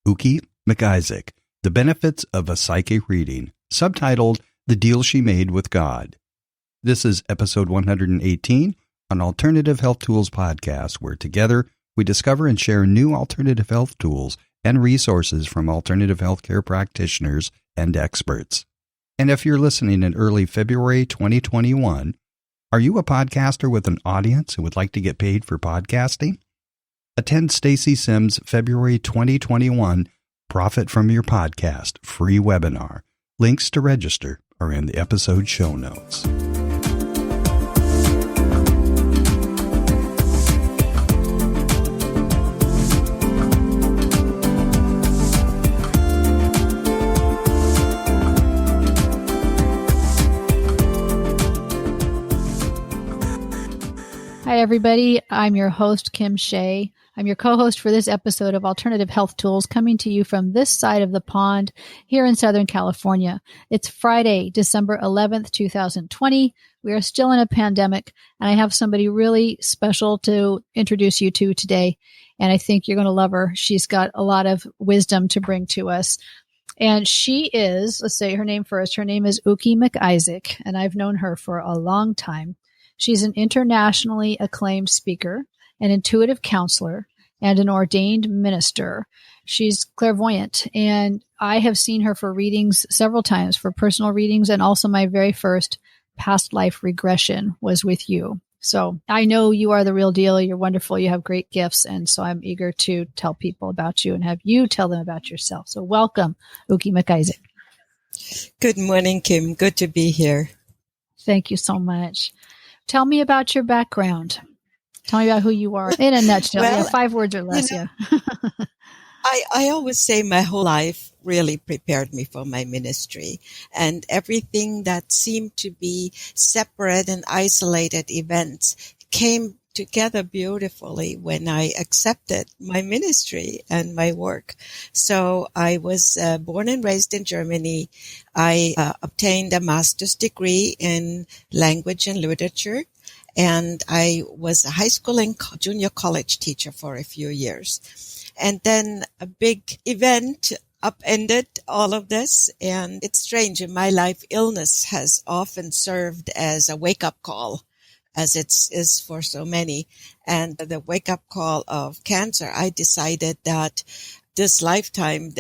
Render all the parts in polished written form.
Uki MacIsaac, The Benefits of a Psychic Reading, subtitled The Deal She Made with God. This is episode 118 on Alternative Health Tools Podcast, where together we discover and share new alternative health tools and resources from alternative healthcare practitioners and experts. And if you're listening in early February 2021, are you a podcaster with an audience who would like to get paid for podcasting? Attend Stacy Sims' February 2021 Profit from Your Podcast free webinar. Links to register are in the episode show notes. Hi, everybody. I'm your host, Kim Shea. I'm your co-host for this episode of Alternative Health Tools, coming to you from this side of the pond here in Southern California. It's Friday, December 11th, 2020. We are still in a pandemic, and I have somebody really special to introduce you to today, and I think you're going to love her. She's got a lot of wisdom to bring to us. And she is, let's say her name first. Her name is Uki MacIsaac, and I've known her for a long time. She's an internationally acclaimed speaker, an intuitive counselor, and an ordained minister. She's clairvoyant, and I have seen her for readings several times, for personal readings, and also my very first past life regression was with you. So I know you are the real deal. You're wonderful. You have great gifts, and so I'm eager to tell people about you and have you tell them about yourself. So welcome, Uki MacIsaac. Good morning, Kim. Good to be here. Thank you so much. Tell me about your background. Tell me about who you are in a nutshell. Well, 5 words or less. I always say my whole life really prepared me for my ministry, and everything that seemed to be separate and isolated events came together beautifully when I accepted my ministry and my work. So I was born and raised in Germany. I obtained a master's degree in language and literature, and I was a high school and junior college teacher for a few years. And then a big event upended all of this, and it's strange. In my life, illness has often served as a wake-up call, as it is for so many. And the wake-up call of cancer, I decided that this lifetime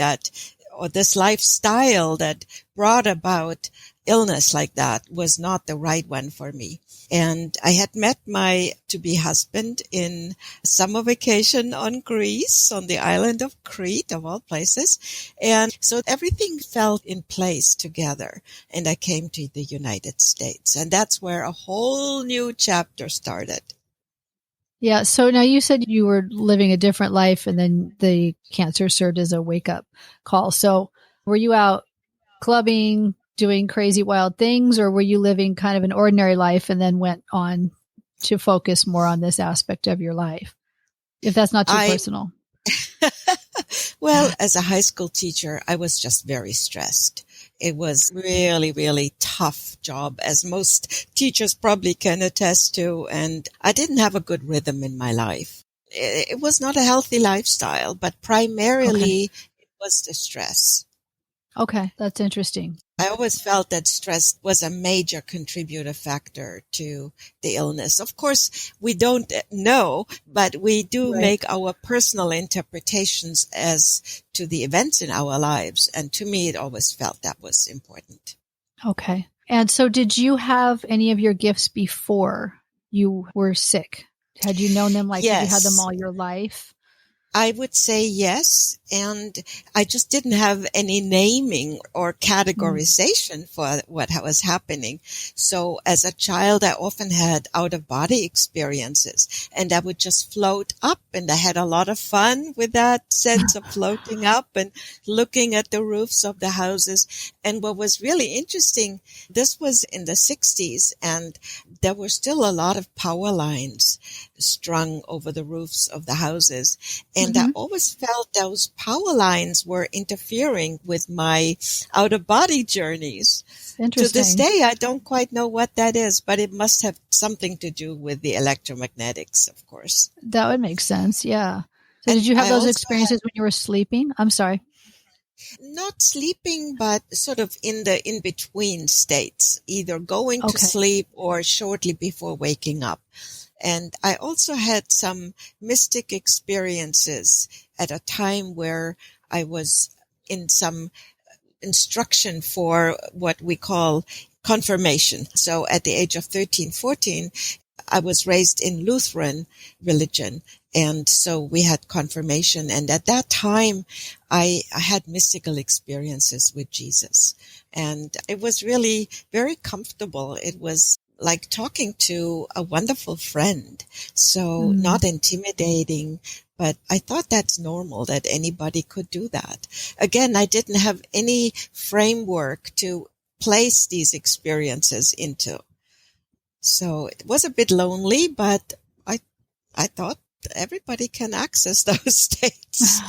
or this lifestyle that brought about illness like that was not the right one for me. And I had met my to-be husband in summer vacation on Greece, on the island of Crete, of all places. And so everything fell in place together. And I came to the United States. And that's where a whole new chapter started. Yeah. So now you said you were living a different life, and then the cancer served as a wake-up call. So were you out clubbing, doing crazy wild things, or were you living kind of an ordinary life and then went on to focus more on this aspect of your life? If that's not too personal. Well, as a high school teacher, I was just very stressed. It was really, really tough job, as most teachers probably can attest to. And I didn't have a good rhythm in my life. It was not a healthy lifestyle, but primarily it was the stress. Okay, that's interesting. I always felt that stress was a major contributor factor to the illness. Of course, we don't know, but we do make our personal interpretations as to the events in our lives. And to me, it always felt that was important. Okay. And so did you have any of your gifts before you were sick? Had you known them? Yes. Had you had them all your life? I would say yes, and I just didn't have any naming or categorization for what was happening. So as a child, I often had out-of-body experiences, and I would just float up, and I had a lot of fun with that sense of floating up and looking at the roofs of the houses. And what was really interesting, this was in the 60s, and there were still a lot of power lines strung over the roofs of the houses. And I always felt those power lines were interfering with my out-of-body journeys. To this day, I don't quite know what that is, but it must have something to do with the electromagnetics, of course. That would make sense, yeah. So And did you have I those also experiences when you were sleeping? I'm sorry. not sleeping, but sort of in the in-between states, either going to Okay. sleep or shortly before waking up. And I also had some mystic experiences at a time where I was in some instruction for what we call confirmation. So at the age of 13, 14, I was raised in Lutheran religion. And so we had confirmation. And at that time, I had mystical experiences with Jesus. And it was really very comfortable. It was like talking to a wonderful friend. So not intimidating, but I thought that's normal that anybody could do that. Again, I didn't have any framework to place these experiences into. So it was a bit lonely, but I thought everybody can access those states.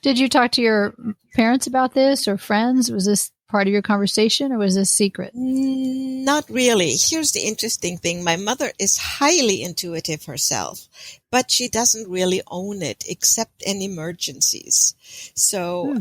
Did you talk to your parents about this or friends? Was this part of your conversation or was this secret? Not really. Here's the interesting thing. My mother is highly intuitive herself, but she doesn't really own it except in emergencies. So,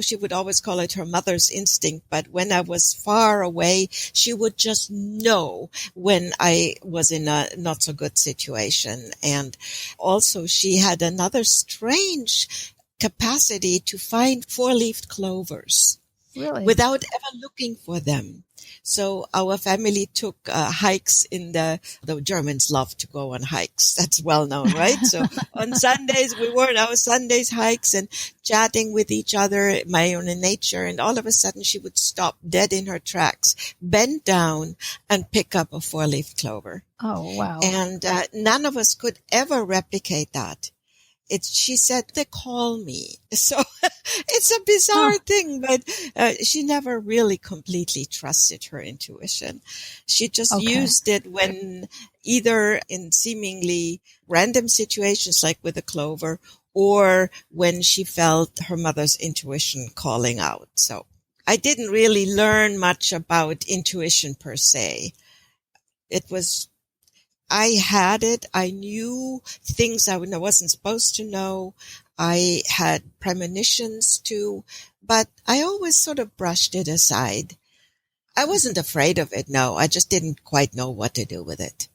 she would always call it her mother's instinct. But when I was far away, she would just know when I was in a not so good situation. And also she had another strange capacity to find four-leaved clovers. Really? Without ever looking for them. So our family took hikes the Germans love to go on hikes. That's well known, right? So on Sundays, we were on our Sundays hikes and chatting with each other, my own nature. And all of a sudden she would stop dead in her tracks, bend down and pick up a four-leaf clover. Oh, wow. And none of us could ever replicate that. She said, they call me. So it's a bizarre thing, but she never really completely trusted her intuition. She just used it when either in seemingly random situations like with a clover or when she felt her mother's intuition calling out. So I didn't really learn much about intuition per se. I had it. I knew things I wasn't supposed to know. I had premonitions too, but I always sort of brushed it aside. I wasn't afraid of it. No, I just didn't quite know what to do with it.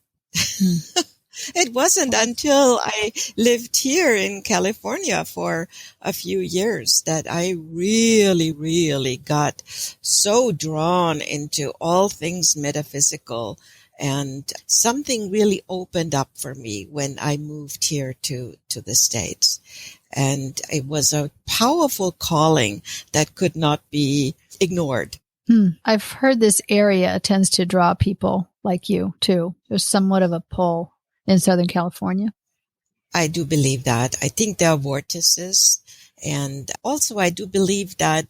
It wasn't until I lived here in California for a few years that I really, really got so drawn into all things metaphysical. And something really opened up for me when I moved here to the States. And it was a powerful calling that could not be ignored. I've heard this area tends to draw people like you, too. There's somewhat of a pull in Southern California. I do believe that. I think there are vortices. And also I do believe that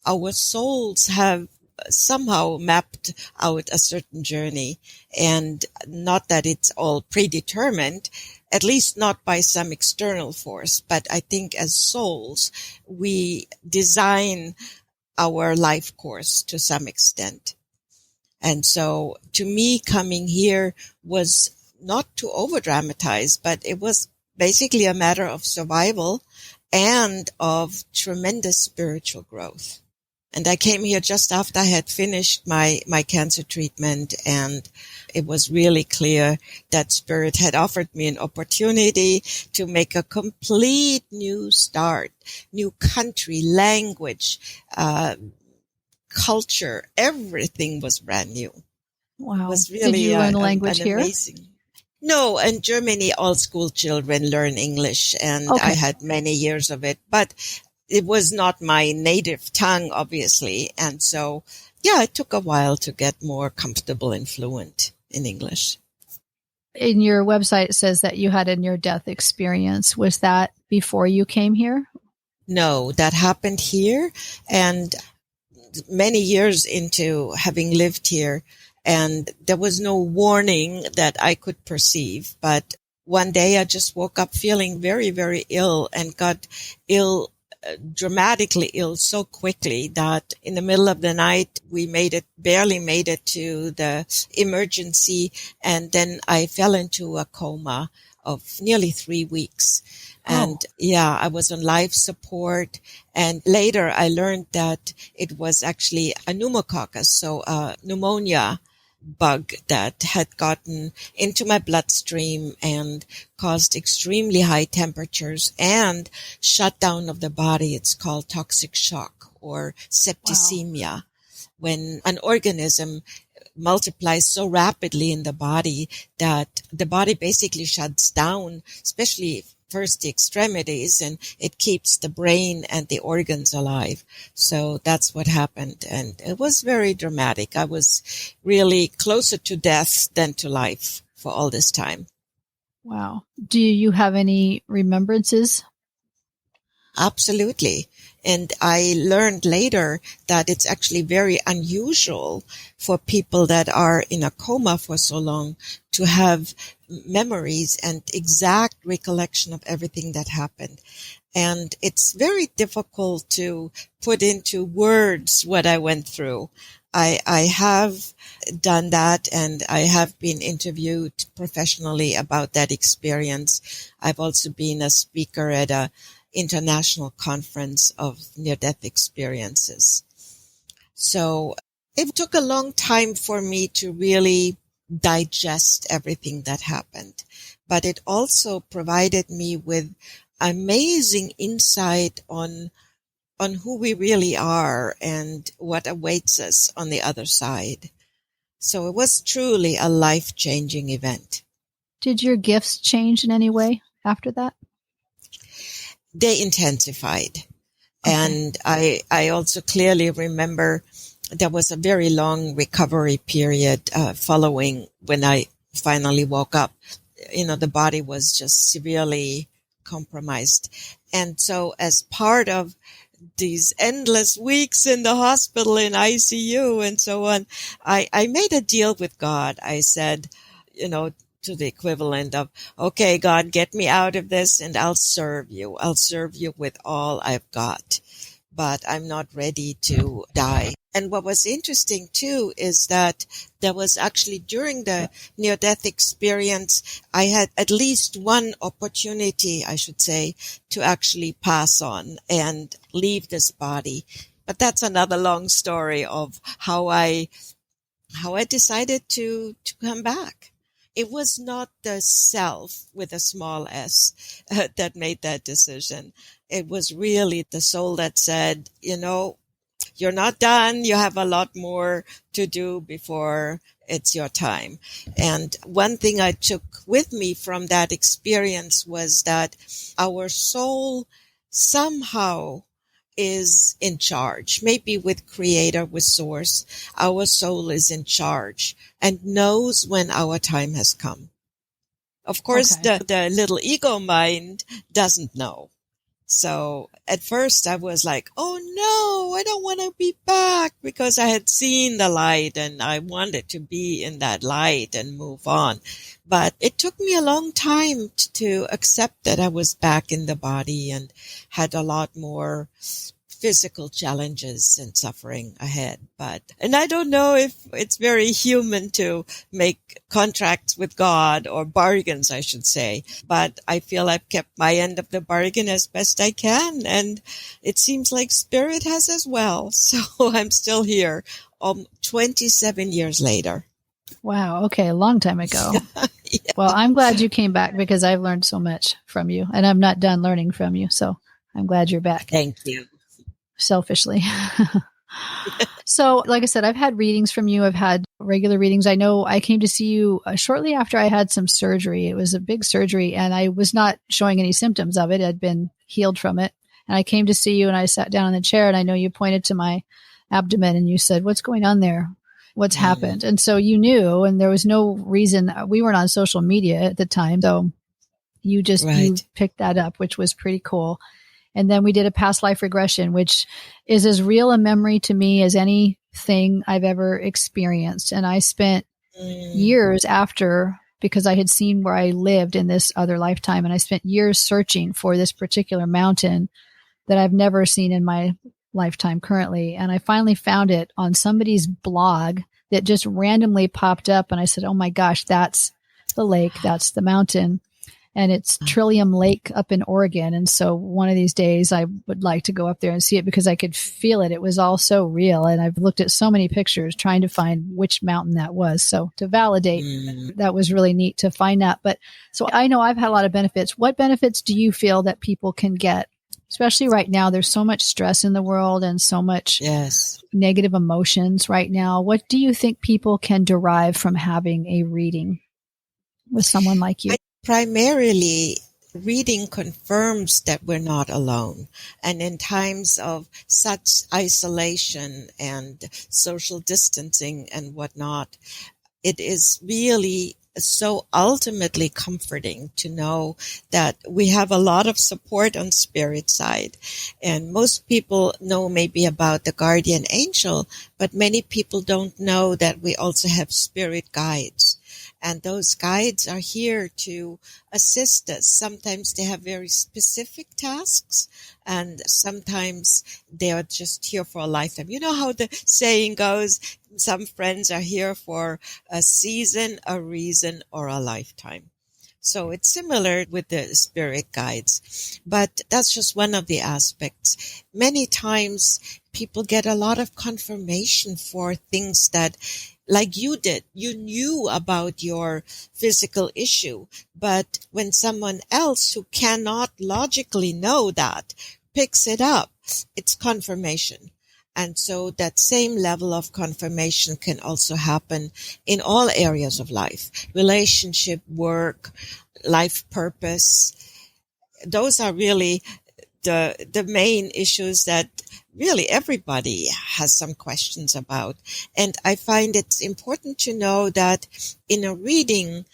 our souls have somehow mapped out a certain journey, and not that it's all predetermined, at least not by some external force, but I think as souls, we design our life course to some extent. And so to me, coming here was not to over dramatize, but it was basically a matter of survival and of tremendous spiritual growth. And I came here just after I had finished my cancer treatment, and it was really clear that Spirit had offered me an opportunity to make a complete new start, new country, language, culture, everything was brand new. Wow. It was really Did you learn the language here? Amazing. No, in Germany, all school children learn English, and I had many years of it, but it was not my native tongue, obviously. And so, it took a while to get more comfortable and fluent in English. In your website, it says that you had a near-death experience. Was that before you came here? No, that happened here, and many years into having lived here, and there was no warning that I could perceive. But one day I just woke up feeling very, very ill, and got dramatically ill so quickly that in the middle of the night we barely made it to the emergency, and then I fell into a coma of nearly 3 weeks. And I was on life support. And later I learned that it was actually a pneumococcus, so a pneumonia bug that had gotten into my bloodstream and caused extremely high temperatures and shutdown of the body. It's called toxic shock or septicemia. Wow. When an organism multiplies so rapidly in the body that the body basically shuts down, especially first the extremities, and it keeps the brain and the organs alive. So that's what happened. And it was very dramatic. I was really closer to death than to life for all this time. Wow. Do you have any remembrances? Absolutely. And I learned later that it's actually very unusual for people that are in a coma for so long to have memories and exact recollection of everything that happened. And it's very difficult to put into words what I went through. I have done that, and I have been interviewed professionally about that experience. I've also been a speaker at a international conference of near-death experiences. So it took a long time for me to really digest everything that happened, but it also provided me with amazing insight on who we really are and what awaits us on the other side. So it was truly a life-changing event. Did your gifts change in any way after that? They intensified. Okay. And I also clearly remember there was a very long recovery period following when I finally woke up. You know, the body was just severely compromised. And so as part of these endless weeks in the hospital in ICU and so on, I made a deal with God. I said, to the equivalent of, okay, God, get me out of this and I'll serve you. I'll serve you with all I've got, but I'm not ready to die. And what was interesting too is that there was actually during the near-death experience, I had at least one opportunity, I should say, to actually pass on and leave this body. But that's another long story of how I decided to come back. It was not the self with a small s that made that decision. It was really the soul that said, you're not done. You have a lot more to do before it's your time. And one thing I took with me from that experience was that our soul somehow is in charge, maybe with Creator, with Source. Our soul is in charge and knows when our time has come. Of course, the little ego mind doesn't know. So at first I was like, oh no, I don't want to be back, because I had seen the light and I wanted to be in that light and move on. But it took me a long time to accept that I was back in the body and had a lot more physical challenges and suffering ahead. And I don't know if it's very human to make contracts with God, or bargains, I should say, but I feel I've kept my end of the bargain as best I can. And it seems like Spirit has as well. So I'm still here 27 years later. Wow. Okay. A long time ago. Yeah. Well, I'm glad you came back, because I've learned so much from you, and I'm not done learning from you. So I'm glad you're back. Thank you. Selfishly. So, like I said, I've had readings from you. I've had regular readings. I know I came to see you shortly after I had some surgery. It was a big surgery, and I was not showing any symptoms of it. I'd been healed from it. And I came to see you, and I sat down in the chair, and I know you pointed to my abdomen and you said, "What's going on there? What's happened?" And so you knew, and there was no reason. We weren't on social media at the time, so you just you picked that up, which was pretty cool. And then we did a past life regression, which is as real a memory to me as anything I've ever experienced. And I spent years after, because I had seen where I lived in this other lifetime, and I spent years searching for this particular mountain that I've never seen in my lifetime currently. And I finally found it on somebody's blog that just randomly popped up. And I said, oh my gosh, that's the lake. That's the mountain. and it's Trillium Lake up in Oregon. And so one of these days I would like to go up there and see it because I could feel it. It was all so real. And I've looked at so many pictures trying to find which mountain that was. So to validate, that was really neat to find that. But so I know I've had a lot of benefits. What benefits do you feel that people can get? Especially right now, there's so much stress in the world and so much negative emotions right now. What do you think people can derive from having a reading with someone like you? Primarily, reading confirms that we're not alone. And in times of such isolation and social distancing and whatnot, it is really so ultimately comforting to know that we have a lot of support on spirit side. And most people know maybe about the guardian angel, but many people don't know that we also have spirit guides. And those guides are here to assist us. Sometimes they have very specific tasks, and sometimes they are just here for a lifetime. You know how the saying goes, some friends are here for a season, a reason, or a lifetime. So it's similar with the spirit guides, but that's just one of the aspects. Many times people get a lot of confirmation for things that, like you did, you knew about your physical issue, but when someone else who cannot logically know that picks it up, it's confirmation. And so that same level of confirmation can also happen in all areas of life, relationship, work, life purpose. Those are really the main issues that really everybody has some questions about. And I find it's important to know that in a reading,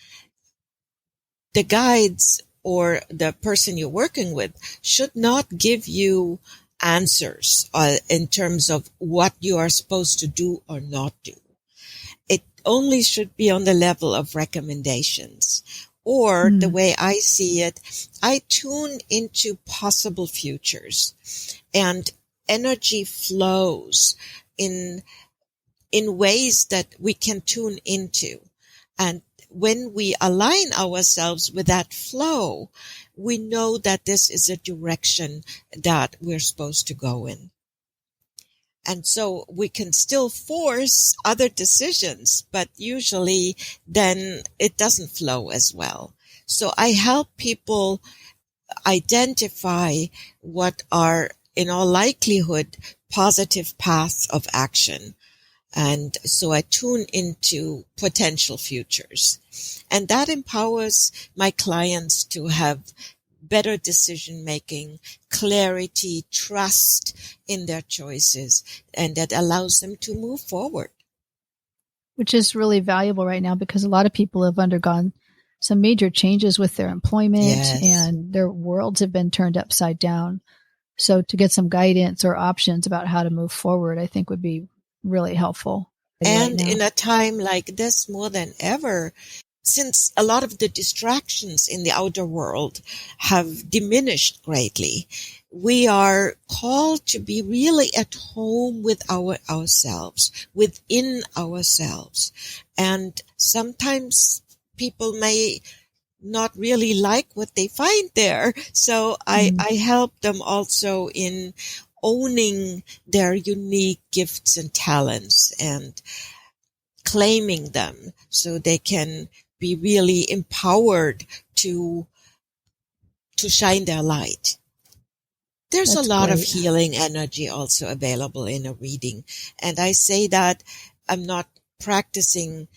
the guides or the person you're working with should not give you answers in terms of what you are supposed to do or not do. It only should be on the level of recommendations. Or the way I see it, I tune into possible futures, and energy flows in ways that we can tune into. And when we align ourselves with that flow, we know that this is a direction that we're supposed to go in. And so we can still force other decisions, but usually then it doesn't flow as well. So I help people identify what are, in all likelihood, positive paths of action. And so I tune into potential futures. And that empowers my clients to have better decision-making, clarity, trust in their choices, and that allows them to move forward. Which is really valuable right now because a lot of people have undergone some major changes with their employment and their worlds have been turned upside down. So to get some guidance or options about how to move forward, I think would be really helpful. And in a time like this, more than ever, since a lot of the distractions in the outer world have diminished greatly, we are called to be really at home with ourselves, within ourselves. And sometimes people may not really like what they find there. So I help them also in owning their unique gifts and talents and claiming them so they can be really empowered to shine their light. There's a lot of healing energy also available in a reading. And I say that I'm not practicing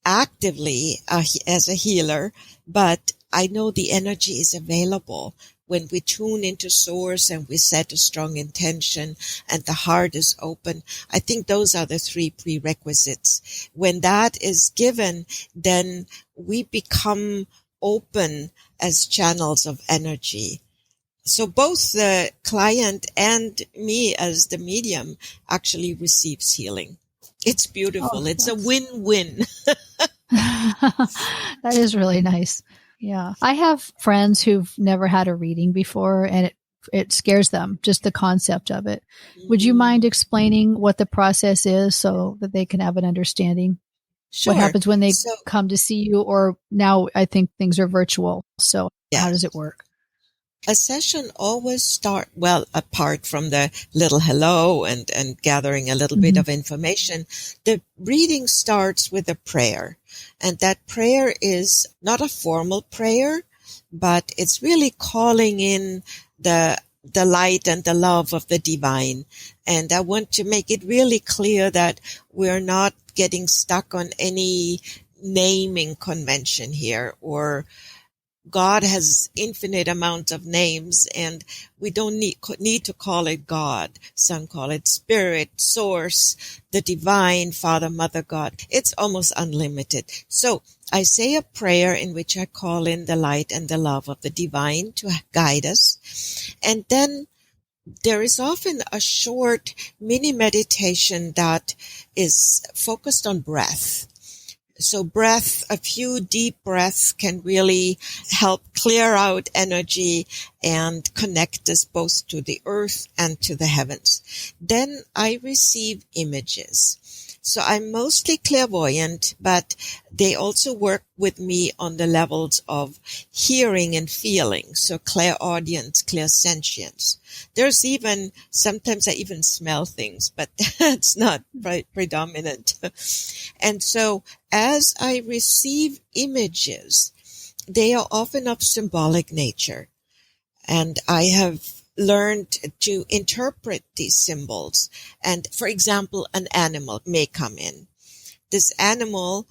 actively as a healer, but I know the energy is available when we tune into source and we set a strong intention and the heart is open. I think those are the 3 prerequisites. When that is given, then we become open as channels of energy. So both the client and me as the medium actually receives healing. It's beautiful. It's a win-win. That is really nice. Yeah. I have friends who've never had a reading before and it scares them, just the concept of it. Would you mind explaining what the process is so that they can have an understanding? Sure. What happens when they come to see you, or now I think things are virtual. So Yeah. How does it work? A session always start, well, apart from the little hello and gathering a little bit of information, the reading starts with a prayer. And that prayer is not a formal prayer, but it's really calling in the light and the love of the divine. And I want to make it really clear that we're not getting stuck on any naming convention here, or God has infinite amounts of names, and we don't need to call it God. Some call it Spirit, Source, the Divine, Father, Mother, God. It's almost unlimited. So I say a prayer in which I call in the light and the love of the Divine to guide us. And then there is often a short mini meditation that is focused on breath. So breath, a few deep breaths can really help clear out energy and connect us both to the earth and to the heavens. Then I receive images. So I'm mostly clairvoyant, but they also work with me on the levels of hearing and feeling. So clairaudience, clairsentience. There's even, sometimes I even smell things, but that's not predominant. And so as I receive images, they are often of symbolic nature. And I have learned to interpret these symbols. And for example, an animal may come in. This animal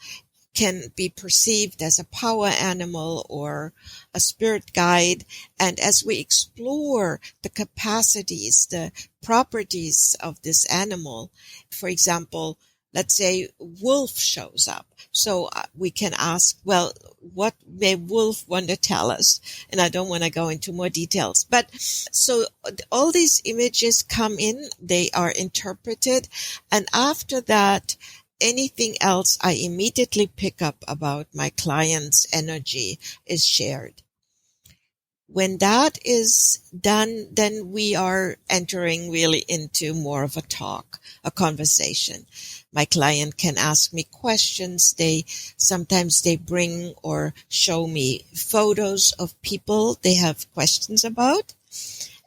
can be perceived as a power animal or a spirit guide. And as we explore the capacities, the properties of this animal, for example, let's say wolf shows up. So we can ask, well, what may wolf want to tell us? And I don't want to go into more details. But so all these images come in, they are interpreted. And after that, anything else I immediately pick up about my client's energy is shared. When that is done, then we are entering really into more of a talk, a conversation. My client can ask me questions. Sometimes they bring or show me photos of people they have questions about.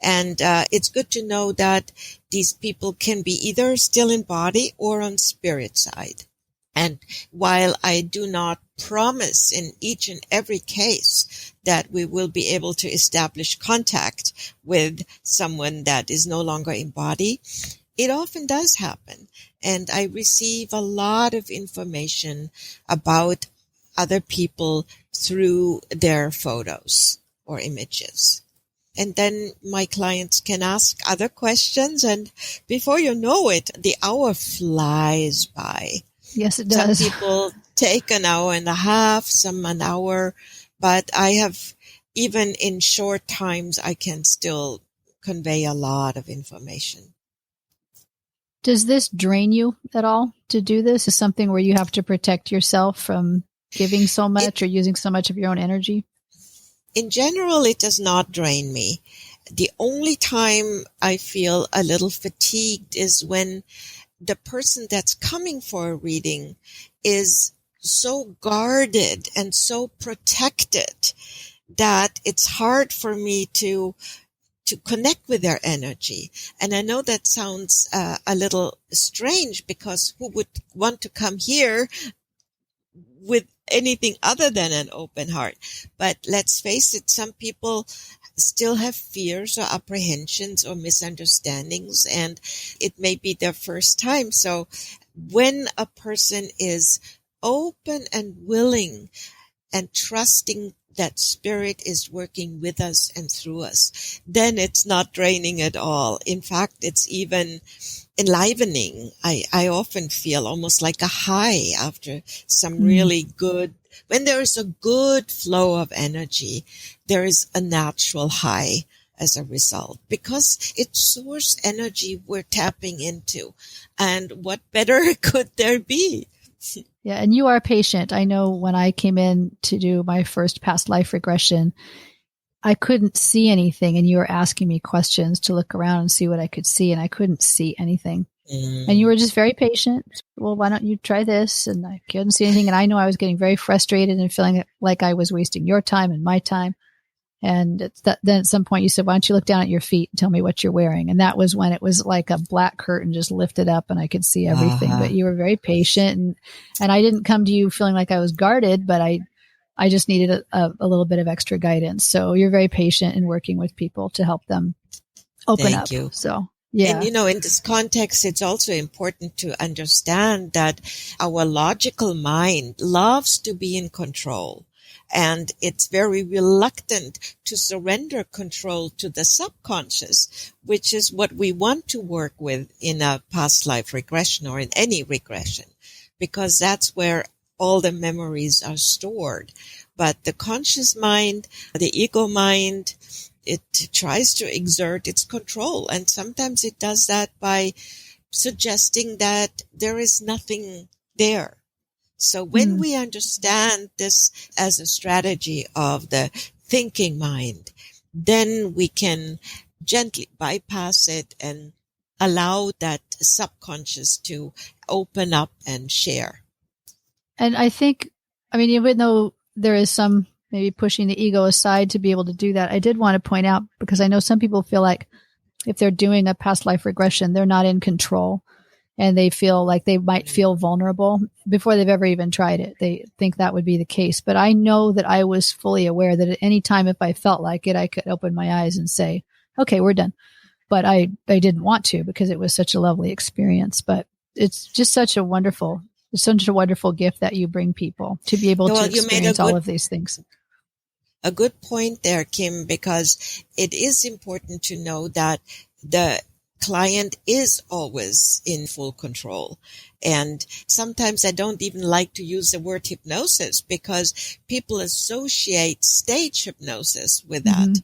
And it's good to know that these people can be either still in body or on spirit side. And while I do not promise in each and every case that we will be able to establish contact with someone that is no longer in body, it often does happen. And I receive a lot of information about other people through their photos or images. And then my clients can ask other questions, and before you know it, the hour flies by. Yes, it does. Some people take an hour and a half, some an hour, but I have, even in short times, I can still convey a lot of information. Does this drain you at all to do this? Is something where you have to protect yourself from giving so much or using so much of your own energy? In general, it does not drain me. The only time I feel a little fatigued is when the person that's coming for a reading is so guarded and so protected that it's hard for me to connect with their energy. And I know that sounds a little strange, because who would want to come here with anything other than an open heart? But let's face it, some people still have fears or apprehensions or misunderstandings, and it may be their first time. So when a person is open and willing and trusting that spirit is working with us and through us, then it's not draining at all. In fact, it's even enlivening. I often feel almost like a high after some really good, when there is a good flow of energy, there is a natural high as a result, because it's source energy we're tapping into. And what better could there be? Yeah, and you are patient. I know when I came in to do my first past life regression, I couldn't see anything, and you were asking me questions to look around and see what I could see, and I couldn't see anything. And you were just very patient. Well, why don't you try this? And I couldn't see anything, and I know I was getting very frustrated and feeling like I was wasting your time and my time. And then at some point you said, why don't you look down at your feet and tell me what you're wearing? And that was when it was like a black curtain just lifted up and I could see everything. But you were very patient, and I didn't come to you feeling like I was guarded, but I just needed a little bit of extra guidance. So you're very patient in working with people to help them open up. Thank you. So, yeah. And, in this context, it's also important to understand that our logical mind loves to be in control. And it's very reluctant to surrender control to the subconscious, which is what we want to work with in a past life regression or in any regression, because that's where all the memories are stored. But the conscious mind, the ego mind, it tries to exert its control. And sometimes it does that by suggesting that there is nothing there. So when we understand this as a strategy of the thinking mind, then we can gently bypass it and allow that subconscious to open up and share. And I think, even though there is some maybe pushing the ego aside to be able to do that, I did want to point out, because I know some people feel like if they're doing a past life regression, they're not in control. And they feel like they might feel vulnerable before they've ever even tried it. They think that would be the case. But I know that I was fully aware that at any time, if I felt like it, I could open my eyes and say, okay, we're done. But I didn't want to, because it was such a lovely experience. But it's just such a wonderful gift that you bring people to be able to experience all of these things. A good point there, Kim, because it is important to know that the client is always in full control. And sometimes I don't even like to use the word hypnosis, because people associate stage hypnosis with that,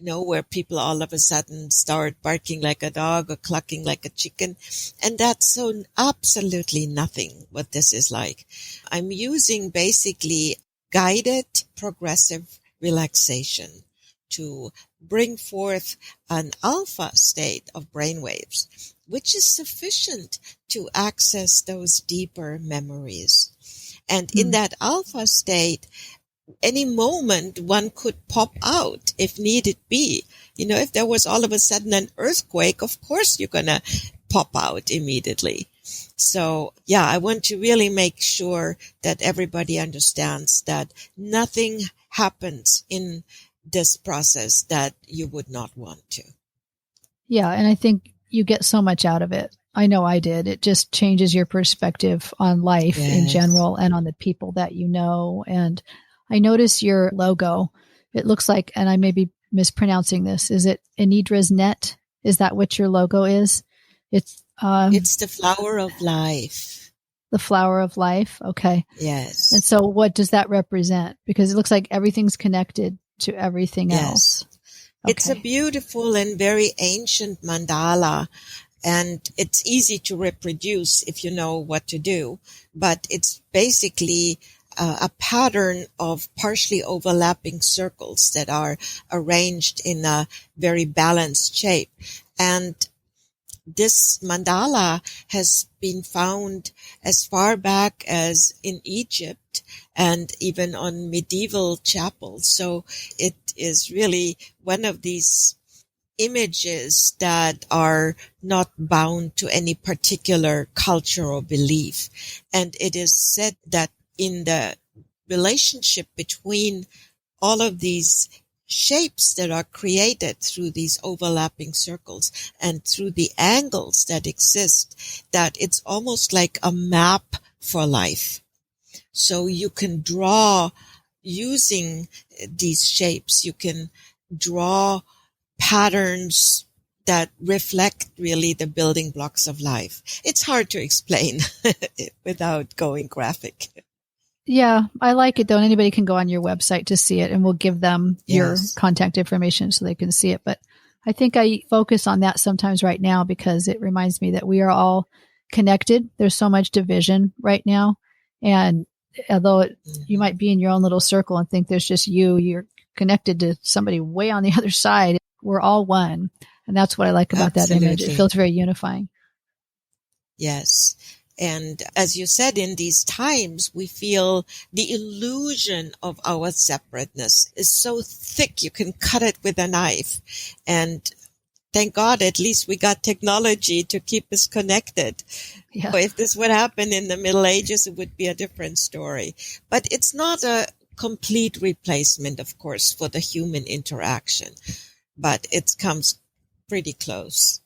where people all of a sudden start barking like a dog or clucking like a chicken. And that's so absolutely nothing what this is like. I'm using basically guided progressive relaxation to bring forth an alpha state of brainwaves, which is sufficient to access those deeper memories. And in that alpha state, any moment one could pop out if needed be. If there was all of a sudden an earthquake, of course you're going to pop out immediately. So, I want to really make sure that everybody understands that nothing happens in this process that you would not want to. Yeah. And I think you get so much out of it. I know I did. It just changes your perspective on life in general and on the people that you know. And I notice your logo. It looks like, and I may be mispronouncing this, is it Anidra's net? Is that what your logo is? It's the flower of life. The flower of life. Okay. Yes. And so what does that represent? Because it looks like everything's connected to everything else. Okay. It's a beautiful and very ancient mandala, and it's easy to reproduce if you know what to do. But it's basically a pattern of partially overlapping circles that are arranged in a very balanced shape. And this mandala has been found as far back as in Egypt and even on medieval chapels. So it is really one of these images that are not bound to any particular culture or belief. And it is said that in the relationship between all of these shapes that are created through these overlapping circles and through the angles that exist, that it's almost like a map for life. So you can draw using these shapes, you can draw patterns that reflect really the building blocks of life. It's hard to explain without going graphic. Yeah, I like it though. And anybody can go on your website to see it, and we'll give them your contact information so they can see it. But I think I focus on that sometimes right now because it reminds me that we are all connected. There's so much division right now. And although you might be in your own little circle and think there's just you're connected to somebody way on the other side. We're all one. And that's what I like about that image. It feels very unifying. Yes. And as you said, in these times, we feel the illusion of our separateness is so thick you can cut it with a knife. And thank God, at least we got technology to keep us connected. Yeah. If this would happen in the Middle Ages, it would be a different story. But it's not a complete replacement, of course, for the human interaction. But it comes pretty close.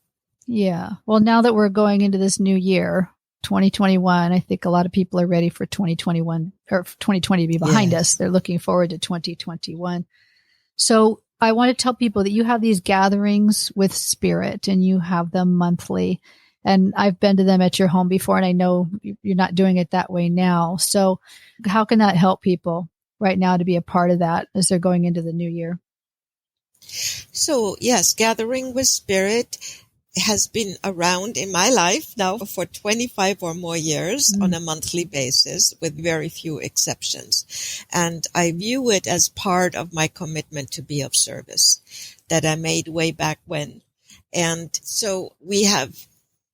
Yeah. Well, now that we're going into this new year, 2021, I think a lot of people are ready for 2021 or 2020 to be behind us. They're looking forward to 2021. So I want to tell people that you have these gatherings with spirit and you have them monthly. And I've been to them at your home before, and I know you're not doing it that way now. So how can that help people right now to be a part of that as they're going into the new year? So yes, Gathering with Spirit has been around in my life now for 25 or more years on a monthly basis, with very few exceptions. And I view it as part of my commitment to be of service that I made way back when. And so we have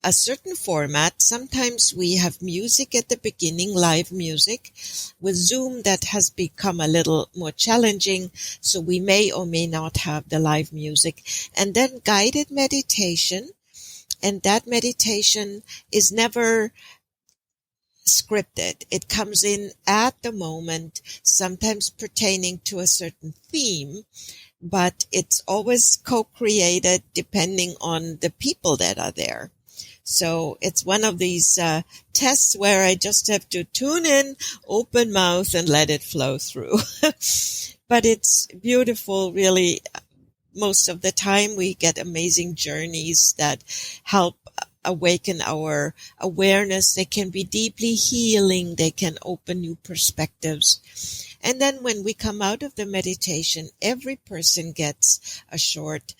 a certain format. Sometimes we have music at the beginning, live music. With Zoom, that has become a little more challenging, so we may or may not have the live music. And then guided meditation, and that meditation is never scripted. It comes in at the moment, sometimes pertaining to a certain theme, but it's always co-created depending on the people that are there. So it's one of these tests where I just have to tune in, open mouth, and let it flow through. But it's beautiful, really. Most of the time we get amazing journeys that help awaken our awareness. They can be deeply healing. They can open new perspectives. And then when we come out of the meditation, every person gets a short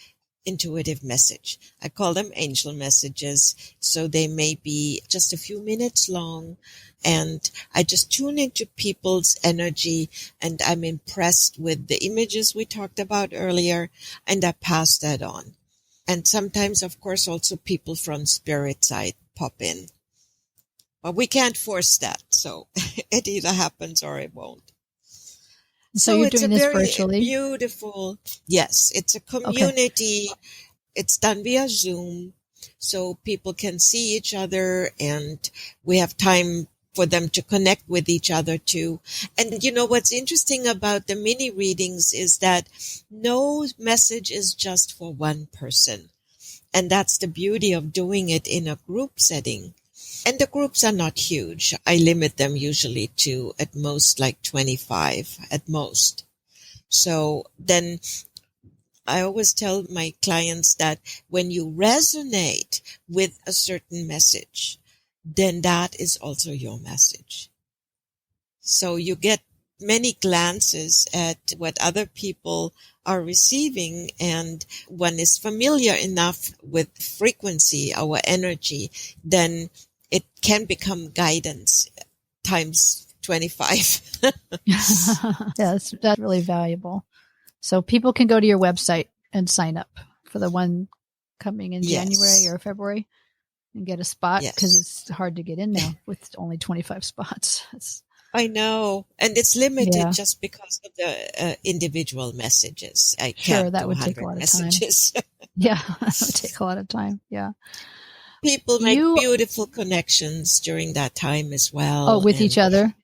intuitive message. I call them angel messages. So they may be just a few minutes long. And I just tune into people's energy, and I'm impressed with the images we talked about earlier, and I pass that on. And sometimes, of course, also people from spirit side pop in. But we can't force that. So it either happens or it won't. So you're it's doing a this very virtually? Beautiful. Yes, it's a community. Okay. It's done via Zoom, so people can see each other, and we have time for them to connect with each other too. And you know what's interesting about the mini readings is that no message is just for one person. And that's the beauty of doing it in a group setting. And the groups are not huge. I limit them usually to at most like 25 at most. So then I always tell my clients that when you resonate with a certain message, then that is also your message. So you get many glances at what other people are receiving, and one is familiar enough with frequency, our energy, then it can become guidance times 25. Yes, that's really valuable. So people can go to your website and sign up for the one coming in January or February and get a spot, because it's hard to get in now with only 25 spots. I know. And it's limited just because of the individual messages. I can't that do would 100 take a lot messages. of time. Yeah, that would take a lot of time. Yeah. People make beautiful connections during that time as well. Oh, with each other?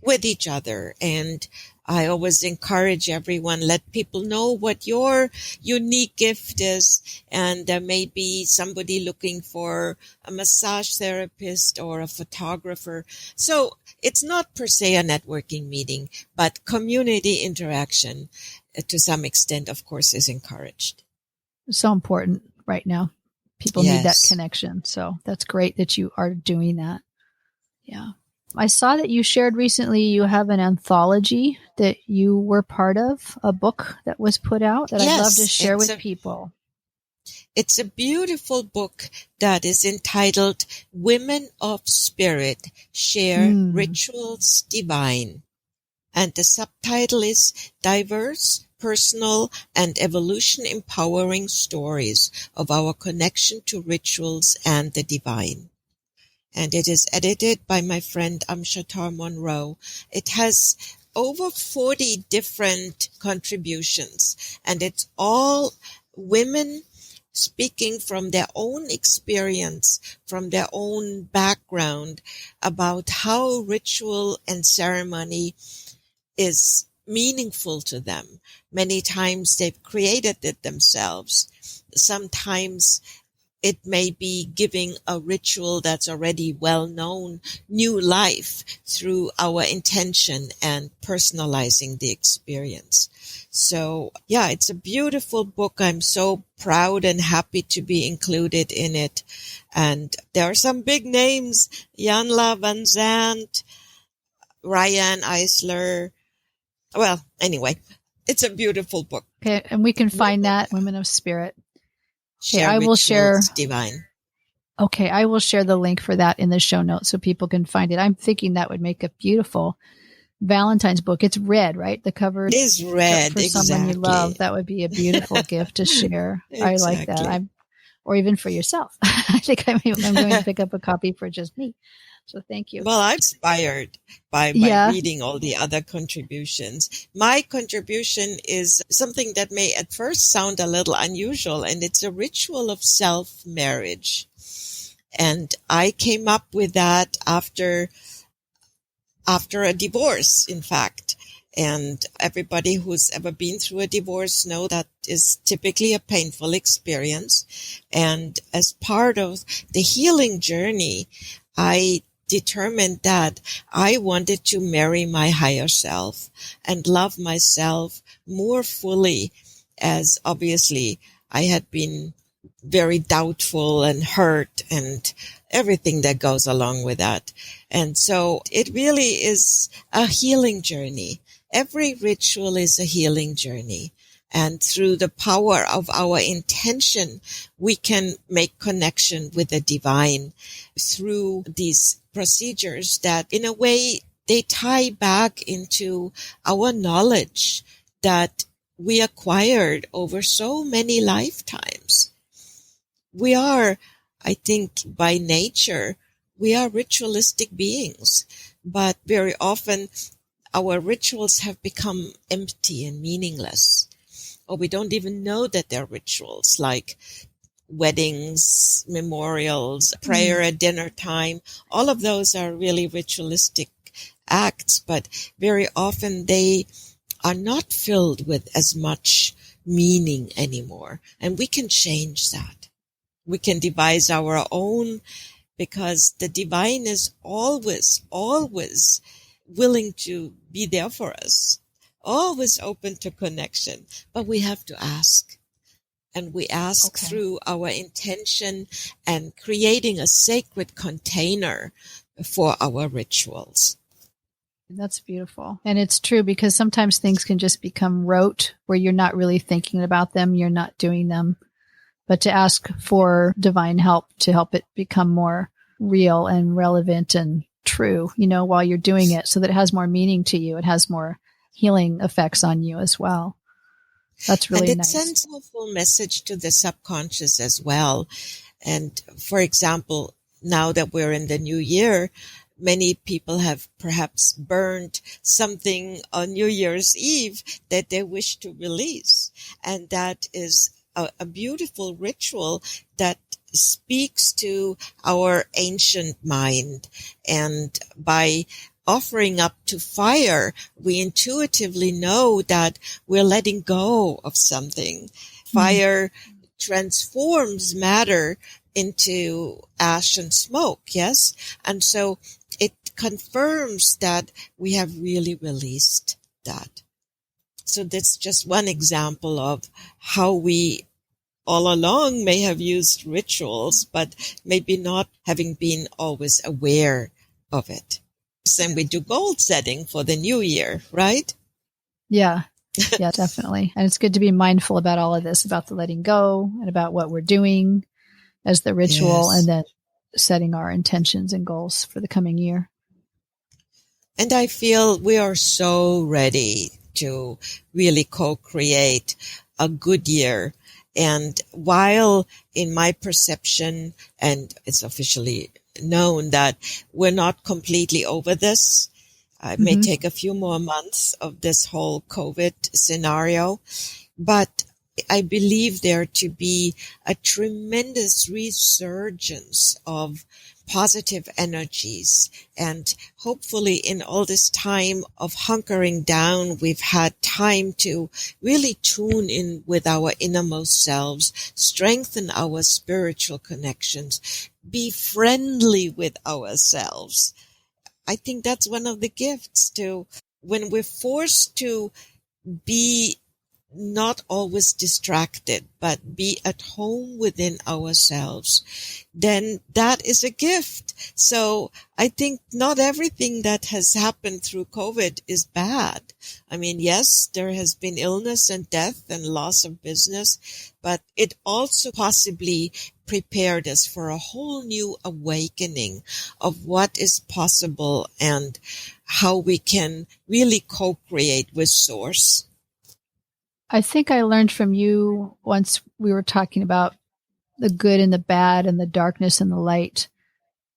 With each other. And I always encourage everyone, let people know what your unique gift is. And there may be somebody looking for a massage therapist or a photographer. So it's not per se a networking meeting, but community interaction to some extent, of course, is encouraged. So important right now. People need that connection. So that's great that you are doing that. Yeah. I saw that you shared recently you have an anthology that you were part of, a book that was put out that I'd love to share with people. It's a beautiful book that is entitled Women of Spirit Share Rituals Divine. And the subtitle is Diverse, Personal, and Evolution Empowering Stories of Our Connection to Rituals and the Divine. and it is edited by my friend Amshatar Monroe. It has over 40 different contributions, and it's all women speaking from their own experience, from their own background, about how ritual and ceremony is meaningful to them. Many times they've created it themselves. Sometimes it may be giving a ritual that's already well known new life through our intention and personalizing the experience. So yeah, it's a beautiful book. I'm so proud and happy to be included in it. And there are some big names: Janla Van Zandt, Ryan Eisler. Well, anyway, it's a beautiful book. Okay, and we can find that, Women of Spirit. Okay, Share I will share. Divine. Okay, I will share the link for that in the show notes so people can find it. I'm thinking that would make a beautiful Valentine's book. It's red, right? The cover is red for exactly. someone you love. That would be a beautiful gift to share. Exactly. I like that. Or even for yourself. I think I'm going to pick up a copy for just me. So thank you. Well, I'm inspired by reading all the other contributions. My contribution is something that may at first sound a little unusual, and it's a ritual of self-marriage. And I came up with that after a divorce, in fact. And everybody who's ever been through a divorce know that is typically a painful experience. And as part of the healing journey, I determined that I wanted to marry my higher self and love myself more fully, as obviously I had been very doubtful and hurt and everything that goes along with that. And so it really is a healing journey. Every ritual is a healing journey. And through the power of our intention, we can make connection with the divine through these procedures that, in a way, they tie back into our knowledge that we acquired over so many lifetimes. We are, I think, by nature, we are ritualistic beings, but very often our rituals have become empty and meaningless. Or we don't even know that they're rituals, like weddings, memorials, prayer at dinner time. All of those are really ritualistic acts, but very often they are not filled with as much meaning anymore. And we can change that. We can devise our own, because the divine is always, always willing to be there for us. Always open to connection, but we have to ask. And we ask through our intention and creating a sacred container for our rituals. That's beautiful. And it's true, because sometimes things can just become rote, where you're not really thinking about them, you're not doing them. But to ask for divine help to help it become more real and relevant and true, while you're doing it, so that it has more meaning to you. It has more healing effects on you as well. That's really nice. And it sends a hopeful message to the subconscious as well. And for example, now that we're in the new year, many people have perhaps burned something on New Year's Eve that they wish to release. And that is a beautiful ritual that speaks to our ancient mind. And by offering up to fire, we intuitively know that we're letting go of something. Fire transforms matter into ash and smoke, yes? And so it confirms that we have really released that. So that's just one example of how we all along may have used rituals, but maybe not having been always aware of it. And we do goal setting for the new year, right? Yeah, definitely. And it's good to be mindful about all of this, about the letting go and about what we're doing as the ritual, and then setting our intentions and goals for the coming year. And I feel we are so ready to really co-create a good year. And while in my perception, and it's officially known that we're not completely over this. It may take a few more months of this whole COVID scenario, but I believe there to be a tremendous resurgence of positive energies. And hopefully in all this time of hunkering down, we've had time to really tune in with our innermost selves, strengthen our spiritual connections, be friendly with ourselves. I think that's one of the gifts to when we're forced to be not always distracted, but be at home within ourselves, then that is a gift. So I think not everything that has happened through COVID is bad. I mean, yes, there has been illness and death and loss of business, but it also possibly prepared us for a whole new awakening of what is possible and how we can really co-create with Source. I think I learned from you once we were talking about the good and the bad and the darkness and the light.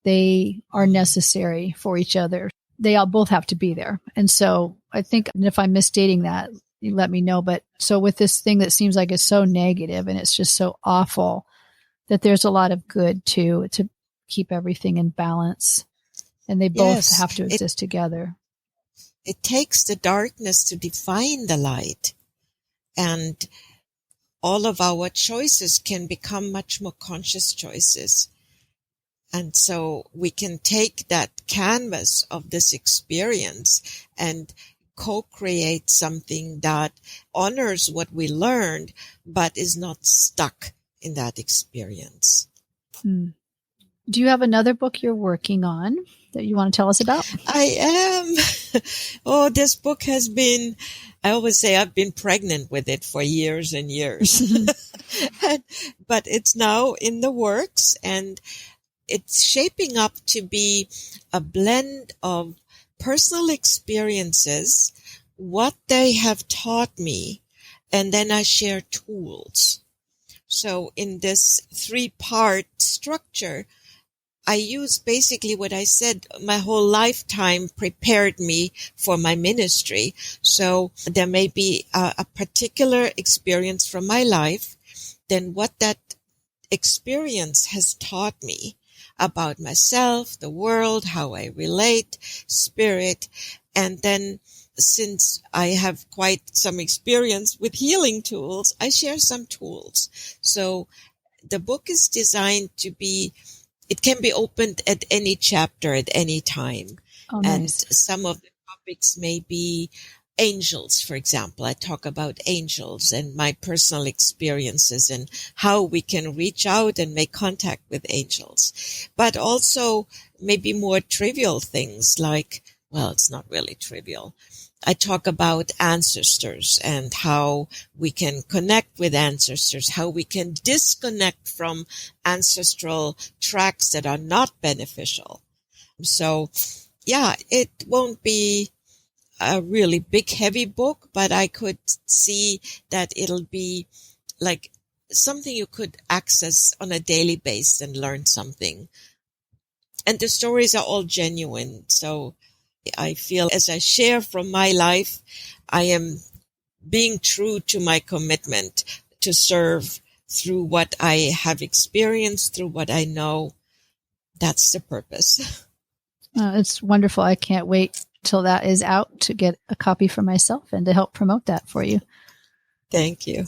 They are necessary for each other. They all both have to be there. And so I think, and if I'm misstating that, you let me know. But so with this thing that seems like it's so negative and it's just so awful, that there's a lot of good too, to keep everything in balance. And they both have to exist together. It takes the darkness to define the light. And all of our choices can become much more conscious choices. And so we can take that canvas of this experience and co-create something that honors what we learned, but is not stuck in that experience. Do you have another book you're working on that you want to tell us about? I am. Oh, this book has been, I always say I've been pregnant with it for years and years. But it's now in the works, and it's shaping up to be a blend of personal experiences, what they have taught me, and then I share tools. So in this 3-part structure, I use basically what I said, my whole lifetime prepared me for my ministry. So there may be a particular experience from my life, then what that experience has taught me about myself, the world, how I relate, spirit, and then since I have quite some experience with healing tools, I share some tools. So the book is designed to be, it can be opened at any chapter at any time. Oh, nice. And some of the topics may be angels, for example. I talk about angels and my personal experiences and how we can reach out and make contact with angels. But also maybe more trivial things like, well, it's not really trivial. I talk about ancestors and how we can connect with ancestors, how we can disconnect from ancestral tracks that are not beneficial. So, yeah, it won't be a really big, heavy book, but I could see that it'll be like something you could access on a daily basis and learn something. And the stories are all genuine, so I feel as I share from my life, I am being true to my commitment to serve through what I have experienced, through what I know. That's the purpose. It's wonderful. I can't wait till that is out to get a copy for myself and to help promote that for you. Thank you.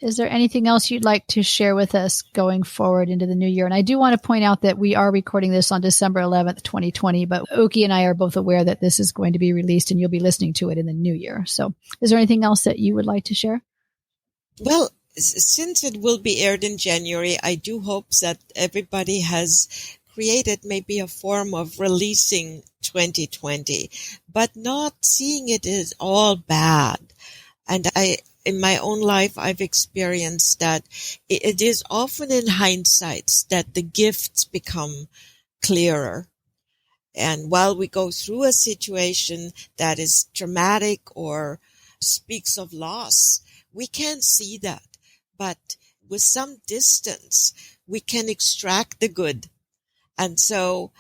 Is there anything else you'd like to share with us going forward into the new year? And I do want to point out that we are recording this on December 11th, 2020, but Uki and I are both aware that this is going to be released and you'll be listening to it in the new year. So is there anything else that you would like to share? Well, since it will be aired in January, I do hope that everybody has created maybe a form of releasing 2020, but not seeing it as all bad. And in my own life, I've experienced that it is often in hindsight that the gifts become clearer. And while we go through a situation that is traumatic or speaks of loss, we can't see that. But with some distance, we can extract the good And so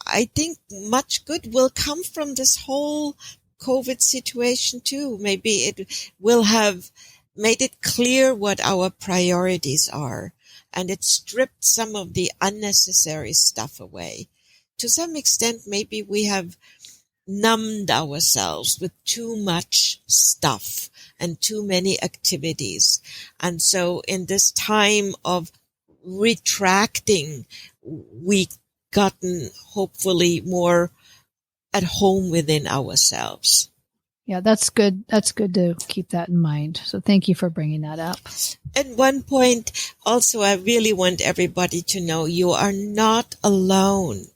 I think much good will come from this whole COVID situation too. Maybe it will have made it clear what our priorities are, and it stripped some of the unnecessary stuff away. To some extent, maybe we have numbed ourselves with too much stuff and too many activities. And so in this time of retracting, we gotten hopefully more at home within ourselves. Yeah, that's good. That's good to keep that in mind. So thank you for bringing that up. At one point, also, I really want everybody to know you are not alone.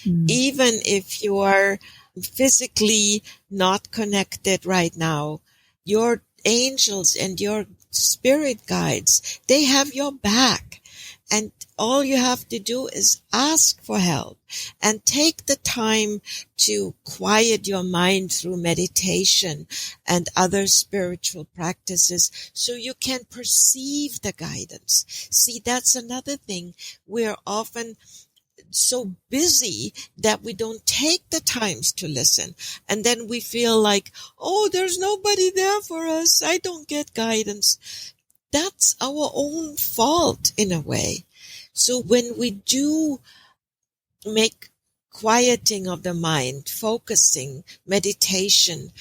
Even if you are physically not connected right now, your angels and your spirit guides, they have your back. And all you have to do is ask for help and take the time to quiet your mind through meditation and other spiritual practices so you can perceive the guidance. See, that's another thing. We're often so busy that we don't take the times to listen. And then we feel like, oh, there's nobody there for us. I don't get guidance. That's our own fault in a way. So when we do make quieting of the mind, focusing, meditation,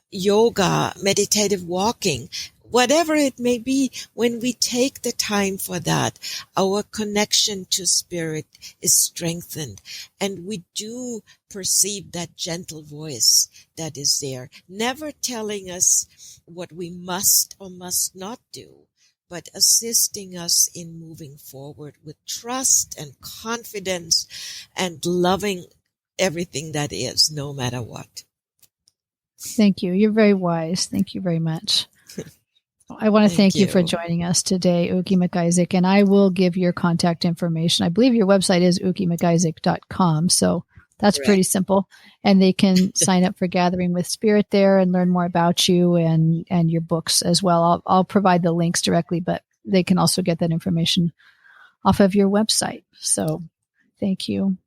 yoga, meditative walking, whatever it may be, when we take the time for that, our connection to spirit is strengthened, and we do perceive that gentle voice that is there, never telling us what we must or must not do, but assisting us in moving forward with trust and confidence and loving everything that is, no matter what. Thank you. You're very wise. Thank you very much. I want to thank you for joining us today, Uki MacIsaac, and I will give your contact information. I believe your website is ukimacisaac.com, so that's correct. Pretty simple. And they can sign up for Gathering with Spirit there and learn more about you and your books as well. I'll provide the links directly, but they can also get that information off of your website. So thank you.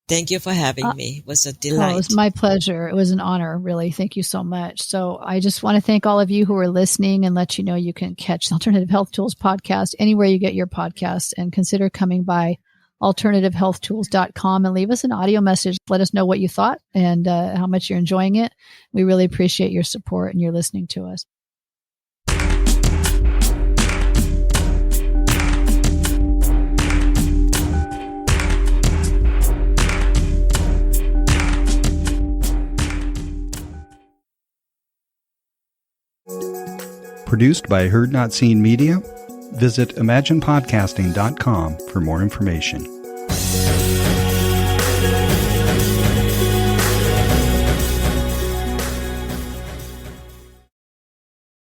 Thank you for having me. It was a delight. It was my pleasure. It was an honor, really. Thank you so much. So I just want to thank all of you who are listening and let you know you can catch the Alternative Health Tools podcast anywhere you get your podcasts, and consider coming by alternativehealthtools.com and leave us an audio message. Let us know what you thought and how much you're enjoying it. We really appreciate your support and your listening to us. Produced by Heard Not Seen Media. Visit imaginepodcasting.com for more information.